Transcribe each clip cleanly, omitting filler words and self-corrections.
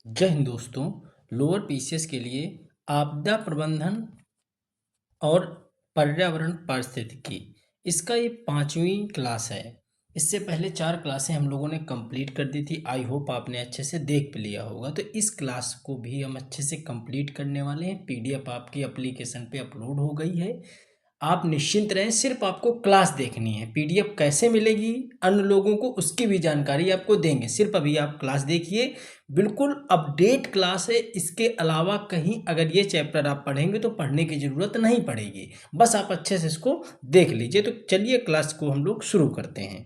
जय हिंद दोस्तों। Lower PCS के लिए आपदा प्रबंधन और पर्यावरण पारिस्थितिकी इसका ये 5वीं क्लास है। इससे पहले 4 क्लासें हम लोगों ने कंप्लीट कर दी थी। आई होप आपने अच्छे से देख भी लिया होगा। तो इस क्लास को भी हम अच्छे से कंप्लीट करने वाले हैं। पीडीएफ आपकी एप्लीकेशन पे अपलोड हो गई है। आप निश्चिंत रहें, सिर्फ आपको क्लास देखनी है। पीडीएफ कैसे मिलेगी अन्य लोगों को उसकी भी जानकारी आपको देंगे। सिर्फ अभी आप क्लास देखिए, बिल्कुल अपडेट क्लास है। इसके अलावा कहीं अगर ये चैप्टर आप पढ़ेंगे तो पढ़ने की ज़रूरत नहीं पड़ेगी। बस आप अच्छे से इसको देख लीजिए। तो चलिए क्लास को हम लोग शुरू करते हैं।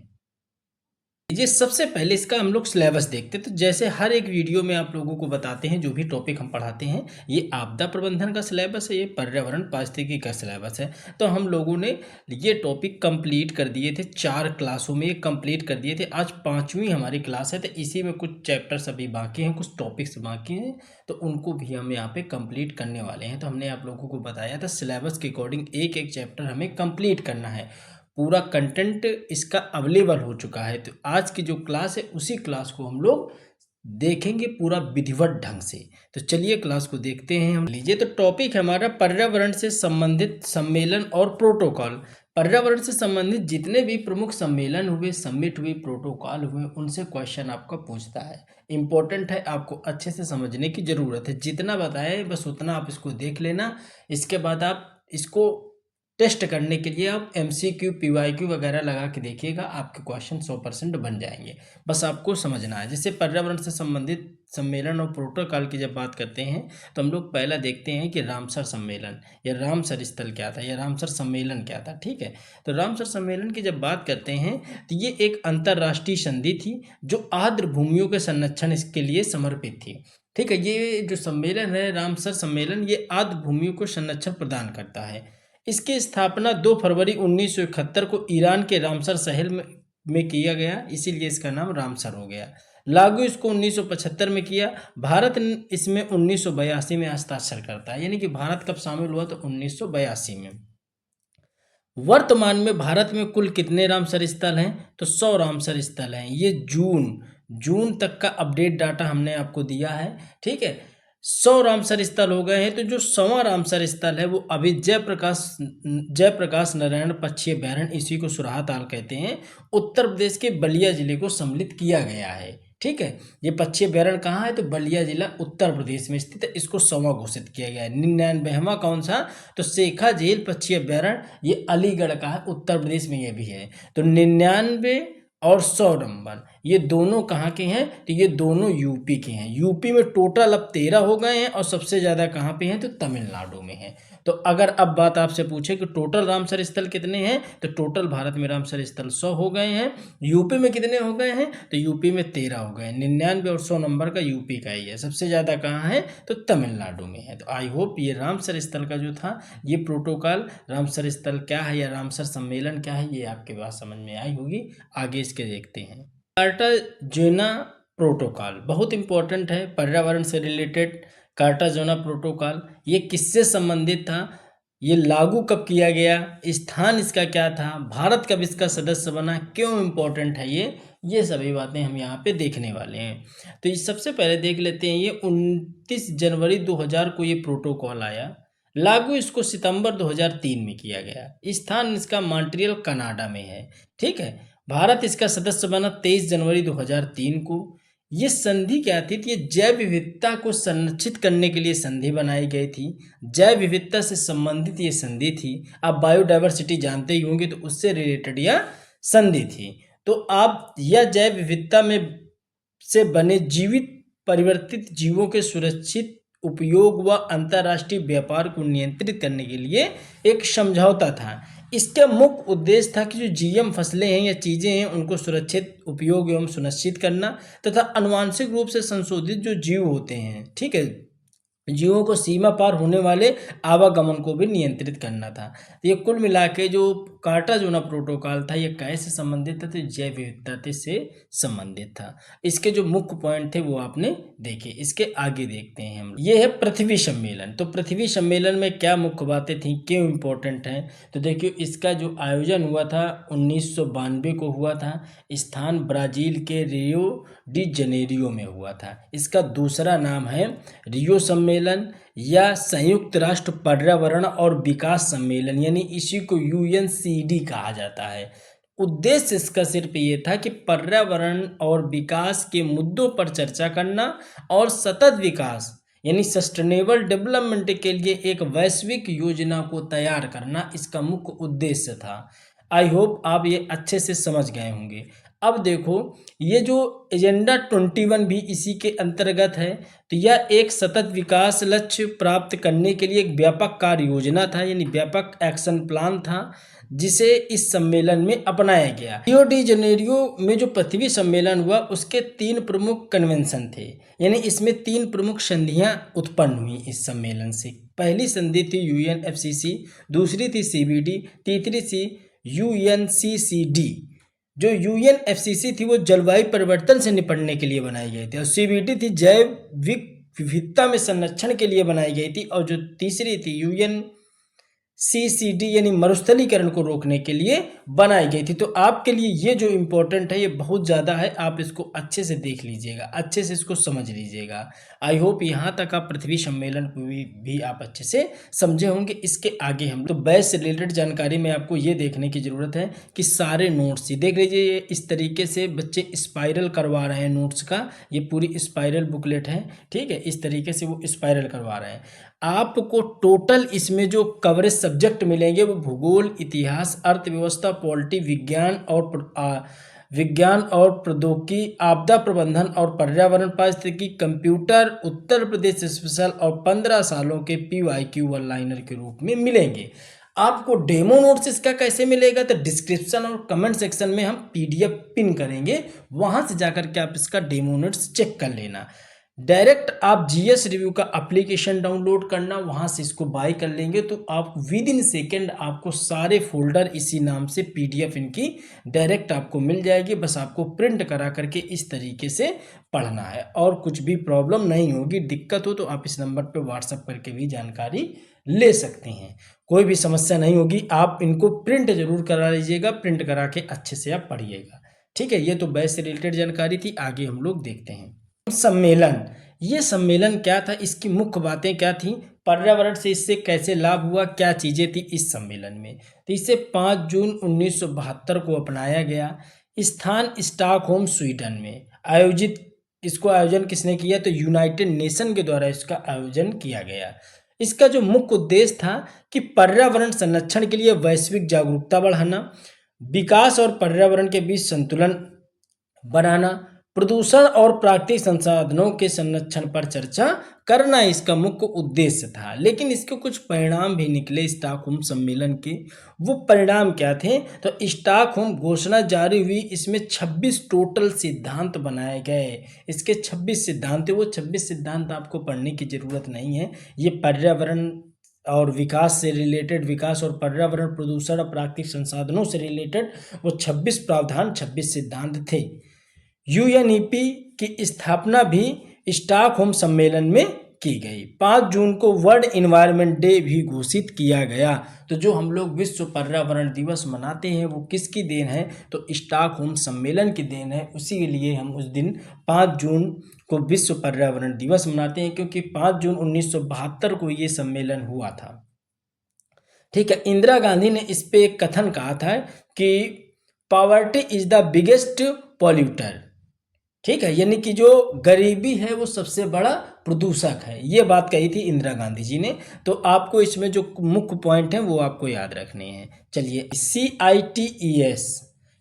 ये सबसे पहले इसका हम लोग सिलेबस देखते हैं। तो जैसे हर एक वीडियो में आप लोगों को बताते हैं, जो भी टॉपिक हम पढ़ाते हैं, ये आपदा प्रबंधन का सिलेबस है, ये पर्यावरण पारिस्थितिकी का सिलेबस है। तो हम लोगों ने ये टॉपिक कंप्लीट कर दिए थे, 4 क्लासों में ये कंप्लीट कर दिए थे। आज 5वीं हमारी क्लास है। तो इसी में कुछ चैप्टर्स अभी बाकी हैं, कुछ टॉपिक्स बाकी हैं, तो उनको भी हम यहाँ पे कंप्लीट करने वाले हैं। तो हमने आप लोगों को बताया था सिलेबस के अकॉर्डिंग एक एक चैप्टर हमें कंप्लीट करना है। पूरा कंटेंट इसका अवेलेबल हो चुका है। तो आज की जो क्लास है उसी क्लास को हम लोग देखेंगे पूरा विधिवत ढंग से। तो चलिए क्लास को देखते हैं। हम लीजिए, तो टॉपिक हमारा पर्यावरण से संबंधित सम्मेलन और प्रोटोकॉल। पर्यावरण से संबंधित जितने भी प्रमुख सम्मेलन हुए, समिट हुए, प्रोटोकॉल हुए, उनसे क्वेश्चन आपका पूछता है। इंपॉर्टेंट है, आपको अच्छे से समझने की ज़रूरत है। जितना बताए बस उतना आप इसको देख लेना। इसके बाद आप इसको टेस्ट करने के लिए आप MCQ PYQ वगैरह लगा के देखिएगा, आपके क्वेश्चन 100% बन जाएंगे। बस आपको समझना है। जैसे पर्यावरण से संबंधित सम्मेलन और प्रोटोकॉल की जब बात करते हैं तो हम लोग पहला देखते हैं कि रामसर सम्मेलन या रामसर स्थल क्या था या रामसर सम्मेलन क्या था। ठीक है, तो रामसर सम्मेलन की जब बात करते हैं तो ये एक अंतर्राष्ट्रीय संधि थी जो आर्द्र भूमियों के संरक्षण के लिए समर्पित थी। ठीक है, ये जो सम्मेलन है रामसर सम्मेलन, ये आर्द्र भूमियों को संरक्षण प्रदान करता है। इसकी स्थापना 2 फरवरी 1971 को ईरान के रामसर शहर में किया गया, इसीलिए इसका नाम रामसर हो गया। लागू इसको 1975 में किया। भारत इसमें 1982 में हस्ताक्षर करता है, यानी कि भारत कब शामिल हुआ तो 1982 में। वर्तमान में भारत में कुल कितने रामसर स्थल हैं तो 100 रामसर स्थल हैं। ये जून तक का अपडेट डाटा हमने आपको दिया है। ठीक है, 100 रामसर स्थल हो गए हैं। तो जो 100वां रामसर स्थल है वो अभी जयप्रकाश नारायण पक्षी अभ्यारण्य, इसी को सुराहा ताल कहते हैं, उत्तर प्रदेश के बलिया जिले को सम्मिलित किया गया है। ठीक है, ये पक्षी अभ्यारण्य कहाँ है तो बलिया जिला उत्तर प्रदेश में स्थित है। इसको 100वां घोषित किया गया है। 99वां कौन सा तो शेखा झील पक्षी अभ्यारण्य, ये अलीगढ़ का है, उत्तर प्रदेश में ये भी है। तो 99 और 100 नंबर ये दोनों कहाँ के हैं तो ये दोनों यूपी के हैं। यूपी में टोटल अब 13 हो गए हैं और सबसे ज़्यादा कहाँ पे हैं तो तमिलनाडु में हैं। तो अगर अब बात आपसे पूछे कि टोटल रामसर स्थल कितने हैं तो टोटल भारत में रामसर स्थल 100 हो गए हैं। यूपी में कितने हो गए हैं तो यूपी में 13 हो गए हैं। 99 और 100 नंबर का यूपी का ही है। सबसे ज़्यादा कहाँ है तो तमिलनाडु में है। तो आई होप ये रामसर स्थल का जो था ये प्रोटोकॉल, रामसर स्थल क्या है या रामसर सम्मेलन क्या है, ये आपके बात समझ में आई होगी। आगे इसके देखते हैं। कार्टाजेना प्रोटोकॉल बहुत इंपॉर्टेंट है, पर्यावरण से रिलेटेड। कार्टाजेना प्रोटोकॉल ये किससे संबंधित था, ये लागू कब किया गया, स्थान इसका क्या था, भारत कब इसका सदस्य बना, क्यों इंपॉर्टेंट है ये सभी बातें हम यहाँ पे देखने वाले हैं। तो ये सबसे पहले देख लेते हैं। ये 29 जनवरी 2000 को ये प्रोटोकॉल आया। लागू इसको सितंबर 2003 में किया गया। स्थान इसका मॉन्ट्रियल कनाडा में है। ठीक है, भारत इसका सदस्य बना 23 जनवरी 2003 को। ये संधि क्या थी तो ये जैव विविधता को संरक्षित करने के लिए संधि बनाई गई थी। जैव विविधता से संबंधित ये संधि थी। आप बायोडाइवर्सिटी जानते ही होंगे, तो उससे रिलेटेड यह संधि थी। तो आप यह जैव विविधता में से बने जीवित परिवर्तित जीवों के सुरक्षित उपयोग व अंतर्राष्ट्रीय व्यापार को नियंत्रित करने के लिए एक समझौता था। इसका मुख्य उद्देश्य था कि जो जीएम फसलें हैं या चीज़ें हैं उनको सुरक्षित उपयोग एवं सुनिश्चित करना तथा आनुवांशिक रूप से संशोधित जो जीव होते हैं, ठीक है, जीवों को सीमा पार होने वाले आवागमन को भी नियंत्रित करना था। तो ये कुल मिला के जो कार्टाजोना प्रोटोकॉल था, ये कैसे संबंधित था? तो जैव विविधता से संबंधित था। इसके जो मुख्य पॉइंट थे वो आपने देखे। इसके आगे देखते हैं हम। ये है पृथ्वी सम्मेलन। तो पृथ्वी सम्मेलन में क्या मुख्य बातें थी, क्यों इम्पोर्टेंट हैं? तो देखिए, इसका जो आयोजन हुआ था 1992 को हुआ था। स्थान ब्राजील के रियो डी जनेरियो में हुआ था। इसका दूसरा नाम है रियो सम्मेलन या संयुक्त राष्ट्र पर्यावरण और विकास सम्मेलन, यानी इसी को यूएनसीडी कहा जाता है। उद्देश्य इसका सिर्फ ये था कि पर्यावरण और विकास के मुद्दों पर चर्चा करना और सतत विकास यानी सस्टेनेबल डेवलपमेंट के लिए एक वैश्विक योजना को तैयार करना इसका मुख्य उद्देश्य था। आई होप आप ये अच्छे से समझ गए होंगे। अब देखो, ये जो एजेंडा 21 भी इसी के अंतर्गत है। तो यह एक सतत विकास लक्ष्य प्राप्त करने के लिए एक व्यापक कार्य योजना था, यानी व्यापक एक्शन प्लान था, जिसे इस सम्मेलन में अपनाया गया। रियो डी जनेरियो में जो पृथ्वी सम्मेलन हुआ उसके 3 प्रमुख कन्वेंशन थे, यानी इसमें 3 प्रमुख संधियां उत्पन्न हुई इस सम्मेलन से। पहली संधि थी यूएनएफसीसी, दूसरी थी सीबीडी, तीसरी थी यूएनसीसीडी। जो यूएनएफसीसी थी वो जलवायु परिवर्तन से निपटने के लिए बनाई गई थी, और सीबीडी थी जैव विविधता में संरक्षण के लिए बनाई गई थी, और जो तीसरी थी यूएनसीसीडी यानी मरुस्थलीकरण को रोकने के लिए बनाई गई थी। तो आपके लिए ये जो इम्पोर्टेंट है ये बहुत ज़्यादा है, आप इसको अच्छे से देख लीजिएगा, अच्छे से इसको समझ लीजिएगा। आई होप यहाँ तक आप पृथ्वी सम्मेलन को भी आप अच्छे से समझे होंगे। इसके आगे हम तो बैच से रिलेटेड जानकारी में आपको ये देखने की ज़रूरत है कि सारे नोट्स ही देख लीजिए। इस तरीके से बच्चे स्पाइरल करवा रहे हैं नोट्स का, ये पूरी स्पाइरल बुकलेट है, ठीक है। इस तरीके से वो स्पाइरल करवा रहे हैं। आपको टोटल इसमें जो कवरेज सब्जेक्ट मिलेंगे वो भूगोल, इतिहास, अर्थव्यवस्था, पॉलिटी, विज्ञान और प्रौद्योगिकी, आपदा प्रबंधन और पर्यावरण पारिस्थितिकी, कंप्यूटर, उत्तर प्रदेश स्पेशल और 15 सालों के PYQ वन लाइनर के रूप में मिलेंगे। आपको डेमो नोट्स इसका कैसे मिलेगा? तो डिस्क्रिप्शन और कमेंट सेक्शन में हम PDF पिन करेंगे, वहां से जाकर के आप इसका डेमो नोट्स चेक कर लेना। डायरेक्ट आप GS रिव्यू का एप्लीकेशन डाउनलोड करना, वहां से इसको बाय कर लेंगे तो आप विद इन सेकेंड आपको सारे फोल्डर इसी नाम से PDF इनकी डायरेक्ट आपको मिल जाएगी। बस आपको प्रिंट करा करके इस तरीके से पढ़ना है, और कुछ भी प्रॉब्लम नहीं होगी। दिक्कत हो तो आप इस नंबर पे व्हाट्सएप करके भी जानकारी ले सकते हैं, कोई भी समस्या नहीं होगी। आप इनको प्रिंट जरूर करा लीजिएगा, प्रिंट करा के अच्छे से आप पढ़िएगा, ठीक है। ये तो बैच से रिलेटेड जानकारी थी। आगे हम लोग देखते हैं सम्मेलन। ये सम्मेलन क्या था, इसकी मुख्य बातें क्या थी, पर्यावरण से इससे कैसे लाभ हुआ, क्या चीजें थी इस सम्मेलन में। तो इसे 5 जून 1972 को अपनाया गया। स्थान स्टॉकहोम स्वीडन में आयोजित। इसको आयोजन किसने किया? तो यूनाइटेड नेशन के द्वारा इसका आयोजन किया गया। इसका जो मुख्य उद्देश्य था कि पर्यावरण संरक्षण के लिए वैश्विक जागरूकता बढ़ाना, विकास और पर्यावरण के बीच संतुलन बनाना, प्रदूषण और प्राकृतिक संसाधनों के संरक्षण पर चर्चा करना इसका मुख्य उद्देश्य था। लेकिन इसके कुछ परिणाम भी निकले स्टॉकहोम सम्मेलन के। वो परिणाम क्या थे? तो स्टॉकहोम घोषणा जारी हुई, इसमें 26 टोटल सिद्धांत बनाए गए। इसके 26 सिद्धांत थे, वो 26 सिद्धांत आपको पढ़ने की जरूरत नहीं है। ये पर्यावरण और विकास से रिलेटेड, विकास और पर्यावरण, प्रदूषण और प्राकृतिक संसाधनों से रिलेटेड वो 26 प्रावधान, 26 सिद्धांत थे। UNEP की स्थापना भी स्टॉकहोम सम्मेलन में की गई। 5 जून को वर्ल्ड एनवायरनमेंट डे भी घोषित किया गया। तो जो हम लोग विश्व पर्यावरण दिवस मनाते हैं वो किसकी देन है? तो स्टॉकहोम सम्मेलन की देन है। उसी लिए हम उस दिन 5 जून को विश्व पर्यावरण दिवस मनाते हैं, क्योंकि 5 जून 1972 को ये सम्मेलन हुआ था, ठीक है। इंदिरा गांधी ने इस पे एक कथन कहा था कि poverty is the biggest polluter, ठीक है, यानी कि जो गरीबी है वो सबसे बड़ा प्रदूषक है। ये बात कही थी इंदिरा गांधी जी ने। तो आपको इसमें जो मुख्य पॉइंट है वो आपको याद रखने हैं। चलिए, CITES,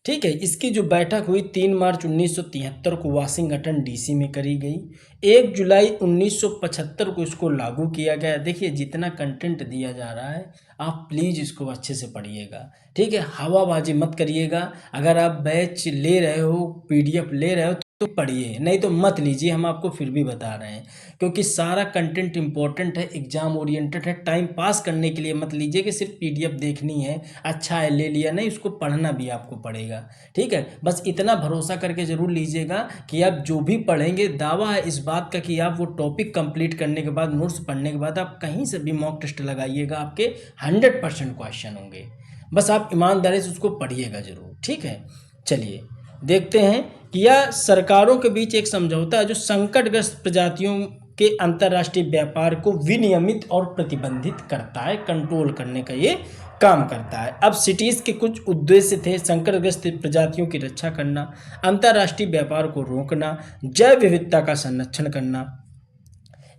ठीक है, इसकी जो बैठक हुई 3 मार्च 1973 को वाशिंगटन DC में करी गई। 1 जुलाई 1975 को इसको लागू किया गया। देखिए, जितना कंटेंट दिया जा रहा है आप प्लीज़ इसको अच्छे से पढ़िएगा, ठीक है। हवाबाजी मत करिएगा। अगर आप बैच ले रहे हो, PDF ले रहे हो तो पढ़िए, नहीं तो मत लीजिए, हम आपको फिर भी बता रहे हैं, क्योंकि सारा कंटेंट इंपॉर्टेंट है, एग्जाम ओरिएंटेड है। टाइम पास करने के लिए मत लीजिए कि सिर्फ पीडीएफ देखनी है, अच्छा है ले लिया, नहीं, उसको पढ़ना भी आपको पड़ेगा। ठीक है, बस इतना भरोसा करके ज़रूर लीजिएगा कि आप जो भी पढ़ेंगे, दावा है इस बात का कि आप वो टॉपिक कंप्लीट करने के बाद, नोट्स पढ़ने के बाद आप कहीं से भी मॉक टेस्ट लगाइएगा, आपके 100% क्वेश्चन होंगे। बस आप ईमानदारी से उसको पढ़िएगा ज़रूर। ठीक है, चलिए देखते हैं कि यह सरकारों के बीच एक समझौता है जो संकटग्रस्त प्रजातियों के अंतर्राष्ट्रीय व्यापार को विनियमित और प्रतिबंधित करता है, कंट्रोल करने का ये काम करता है। अब सिटीज़ के कुछ उद्देश्य थे: संकटग्रस्त प्रजातियों की रक्षा करना, अंतर्राष्ट्रीय व्यापार को रोकना, जैव विविधता का संरक्षण करना।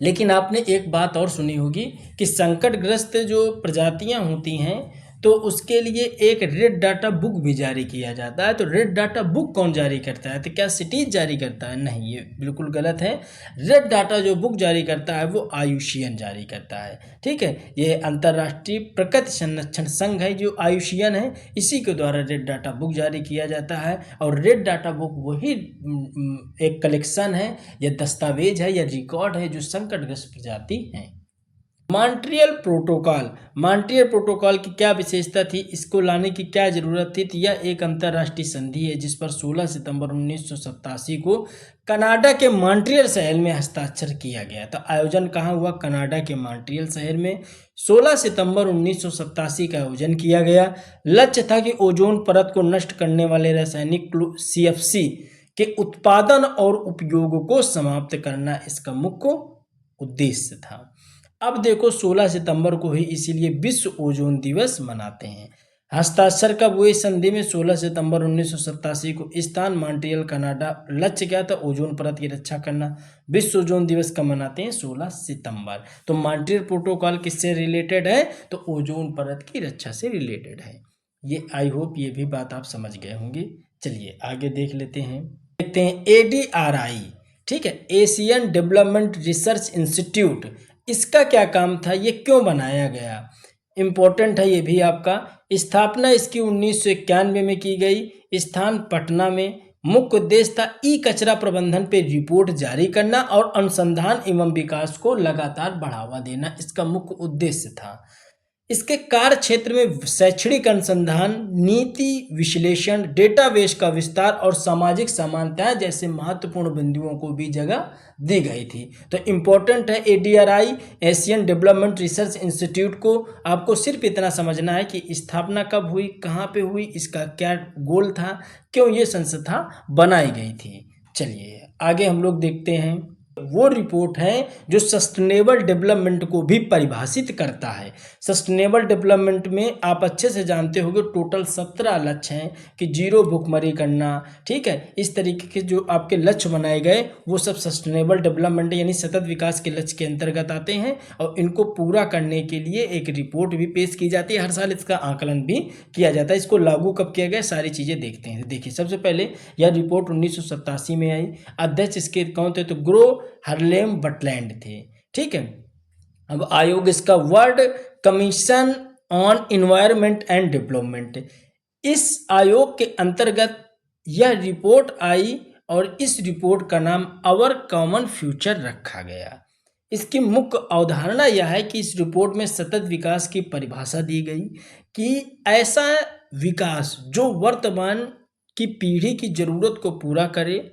लेकिन आपने एक बात और सुनी होगी कि संकटग्रस्त जो प्रजातियां होती हैं तो उसके लिए एक रेड डाटा बुक भी जारी किया जाता है। तो रेड डाटा बुक कौन जारी करता है? तो क्या सिटीज जारी करता है? नहीं, ये बिल्कुल गलत है। रेड डाटा जो बुक जारी करता है वो आयुषियन जारी करता है। ठीक है, ये अंतर्राष्ट्रीय प्रकृति संरक्षण संघ है जो आयुषियन है, इसी के द्वारा रेड डाटा बुक जारी किया जाता है। और रेड डाटा बुक वही एक कलेक्शन है या दस्तावेज है या रिकॉर्ड है जो संकटग्रस्त प्रजाति है। मॉन्ट्रियल प्रोटोकॉल, मॉन्ट्रियल प्रोटोकॉल की क्या विशेषता थी, इसको लाने की क्या जरूरत थी? तो यह एक अंतर्राष्ट्रीय संधि है जिस पर 16 सितंबर 1987 को कनाडा के मॉन्ट्रियल शहर में हस्ताक्षर किया गया था। आयोजन कहाँ हुआ? कनाडा के मॉन्ट्रियल शहर में 16 सितंबर 1987 का आयोजन किया गया। लक्ष्य था कि ओजोन परत को नष्ट करने वाले रासायनिक CFC के उत्पादन और उपयोग को समाप्त करना इसका मुख्य उद्देश्य था। अब देखो 16 सितंबर को ही इसीलिए विश्व ओजोन दिवस मनाते हैं। हस्ताक्षर कब हुए संधि में? 16 सितंबर 1987 को, स्थान मॉन्ट्रियल कनाडा। लक्ष्य क्या था? ओजोन परत की रक्षा करना। विश्व ओजोन दिवस कब मनाते हैं? 16 सितंबर। तो मॉन्ट्रियल प्रोटोकॉल किससे रिलेटेड है? तो ओजोन परत की रक्षा से रिलेटेड है। ये आई होप ये भी बात आप समझ गए होंगे। चलिए आगे देख लेते हैं। देखते हैं ADRI, ठीक है, एशियन डेवलपमेंट रिसर्च इंस्टीट्यूट। इसका क्या काम था, ये क्यों बनाया गया? इम्पोर्टेंट है ये भी आपका। स्थापना इसकी 1991 में की गई। स्थान पटना में। मुख्य उद्देश्य था कचरा प्रबंधन पे रिपोर्ट जारी करना और अनुसंधान एवं विकास को लगातार बढ़ावा देना इसका मुख्य उद्देश्य था। इसके कार्य क्षेत्र में शैक्षणिक अनुसंधान, नीति विश्लेषण, डेटाबेस का विस्तार और सामाजिक समानताएं जैसे महत्वपूर्ण बिंदुओं को भी जगह दी गई थी। तो इम्पोर्टेंट है ADRI, Asian development research institute को आपको सिर्फ इतना समझना है कि स्थापना कब हुई, कहाँ पे हुई, इसका क्या गोल था, क्यों ये संस्था बनाई गई थी। चलिए आगे हम लोग देखते हैं। वो रिपोर्ट है जो सस्टेनेबल डेवलपमेंट को भी परिभाषित करता है। सस्टेनेबल डेवलपमेंट में आप अच्छे से जानते होंगे टोटल 17 लक्ष्य हैं कि 0 भुखमरी करना। ठीक है, इस तरीके के जो आपके लक्ष्य बनाए गए वो सब सस्टेनेबल डेवलपमेंट यानी सतत विकास के लक्ष्य के अंतर्गत आते हैं और इनको पूरा करने के लिए एक रिपोर्ट भी पेश की जाती है। हर साल इसका आकलन भी किया जाता है। इसको लागू कब किया गया, सारी चीज़ें देखते हैं। देखिए सबसे पहले यह रिपोर्ट 1987 में आई। अध्यक्ष इसके कौन थे? तो ग्रो हरलेम बटलैंड थे। ठीक है, अब आयोग इसका world commission on environment and development. इस आयोग के अंतर्गत यह रिपोर्ट आई और इस रिपोर्ट का नाम आवर कॉमन फ्यूचर रखा गया। इसकी मुख्य अवधारणा यह है कि इस रिपोर्ट में सतत विकास की परिभाषा दी गई कि ऐसा विकास जो वर्तमान की पीढ़ी की जरूरत को पूरा करे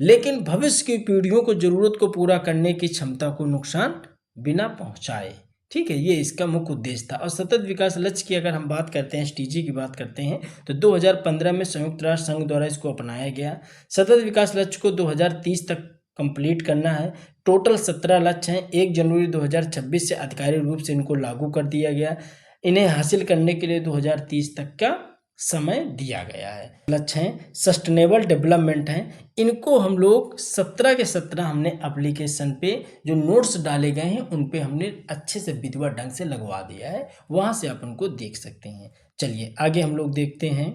लेकिन भविष्य की पीढ़ियों को जरूरत को पूरा करने की क्षमता को नुकसान बिना पहुंचाए। ठीक है, ये इसका मुख्य उद्देश्य था। और सतत विकास लक्ष्य की अगर हम बात करते हैं, SDG की बात करते हैं, तो 2015 में संयुक्त राष्ट्र संघ द्वारा इसको अपनाया गया। सतत विकास लक्ष्य को 2030 तक कंप्लीट करना है। टोटल 17 लक्ष्य हैं। 1 जनवरी 2026 से आधिकारिक रूप से इनको लागू कर दिया गया। इन्हें हासिल करने के लिए 2030 तक का समय दिया गया है। लक्ष्य हैं सस्टेनेबल डेवलपमेंट हैं। इनको हम लोग 17 के 17 हमने एप्लीकेशन पे जो नोट्स डाले गए हैं उन पे हमने अच्छे से विधिवत ढंग से लगवा दिया है, वहाँ से आप उनको देख सकते हैं। चलिए आगे हम लोग देखते हैं।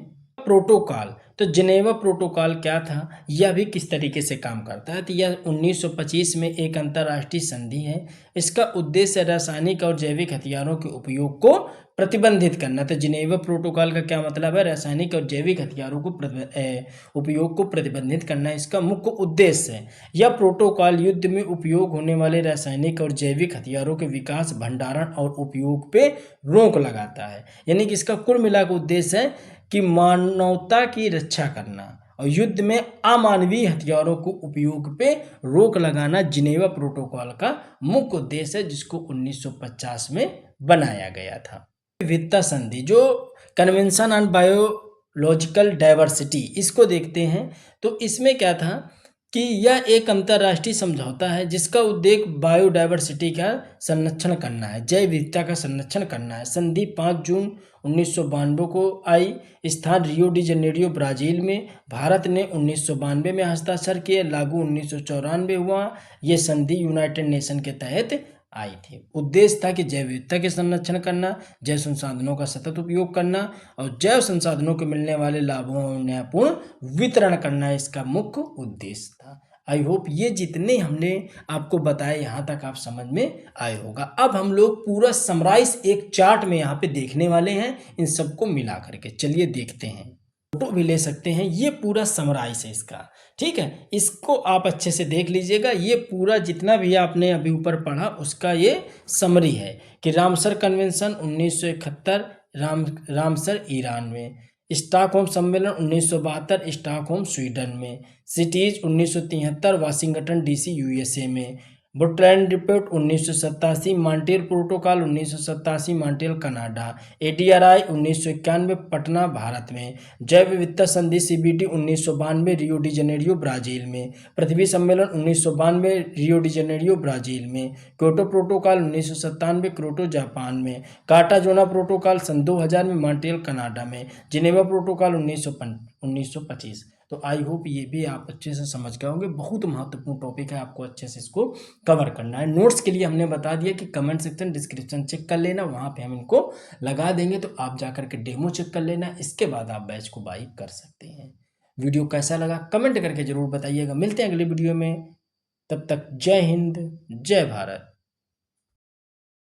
प्रोटोकॉल, तो जिनेवा प्रोटोकॉल क्या था, यह भी किस तरीके से काम करता है, तो यह 1925 में एक अंतर्राष्ट्रीय संधि है। इसका उद्देश्य रासायनिक और जैविक हथियारों के उपयोग को प्रतिबंधित करना। तो जिनेवा प्रोटोकॉल का क्या मतलब है, रासायनिक और जैविक हथियारों को उपयोग को प्रतिबंधित करना इसका मुख्य उद्देश्य है। यह प्रोटोकॉल युद्ध में उपयोग होने वाले रासायनिक और जैविक हथियारों के विकास, भंडारण और उपयोग पे रोक लगाता है। यानी कि इसका कुल मिलाकर उद्देश्य है कि मानवता की रक्षा करना और युद्ध में अमानवीय हथियारों को उपयोग पे रोक लगाना जिनेवा प्रोटोकॉल का मुख्य उद्देश्य है, जिसको 1950 में बनाया गया था। विविधता संधि, जो कन्वेंशन ऑन बायोलॉजिकल डाइवर्सिटी, इसको देखते हैं। तो इसमें क्या था कि यह एक अंतर्राष्ट्रीय समझौता है जिसका उद्देश्य बायोडाइवर्सिटी का संरक्षण करना है, जैव विविधता का संरक्षण करना है। संधि 5 जून 1992 को आई। स्थान रियो डी जनेरियो, ब्राजील में। भारत ने 1992 में हस्ताक्षर किए, लागू 1994 हुआ। ये संधि यूनाइटेड नेशन के तहत आई थी। उद्देश्य था कि जैव विविधता के संरक्षण करना, जैव संसाधनों का सतत उपयोग करना और जैव संसाधनों के मिलने वाले लाभों और न्यायपूर्ण वितरण करना इसका मुख्य उद्देश्य था। आई होप ये जितने हमने आपको बताए यहाँ तक आप समझ में आए होगा। अब हम लोग पूरा समराइज एक चार्ट में यहाँ पे देखने वाले हैं, इन सबको मिला करके। चलिए देखते हैं, फोटो भी ले सकते हैं। ये पूरा समराइज है इसका, ठीक है। इसको आप अच्छे से देख लीजिएगा। ये पूरा जितना भी आपने अभी ऊपर पढ़ा उसका ये समरी है कि रामसर कन्वेंशन 1971 रामसर ईरान में, स्टॉकहोम सम्मेलन 1972 स्टॉकहोम स्वीडन में, सिटीज 1973 वाशिंगटन डीसी यूएसए में, Brundtland report 1987, Montreal protocol 1987 Montreal Canada, ADRI 1991 Patna Bharat में, जैव विविधता संधि CBD 1992 Rio de Janeiro Brazil में, पृथ्वी सम्मेलन 1992 रियो डी जनेरियो ब्राजील में, क्योटो प्रोटोकॉल 1997 क्योटो जापान में, कार्टागोना प्रोटोकॉल सन 2000 में मॉन्ट्रियल कनाडा में, जिनेवा प्रोटोकॉल 1925। तो आई होप ये भी आप अच्छे से समझ गए होंगे। बहुत महत्वपूर्ण टॉपिक है, आपको अच्छे से इसको कवर करना है। नोट्स के लिए हमने बता दिया कि कमेंट सेक्शन डिस्क्रिप्शन चेक कर लेना, वहाँ पे हम इनको लगा देंगे, तो आप जाकर के डेमो चेक कर लेना। इसके बाद आप बैच को बाई कर सकते हैं। वीडियो कैसा लगा कमेंट करके जरूर बताइएगा। मिलते हैं अगले वीडियो में, तब तक जय हिंद जय भारत।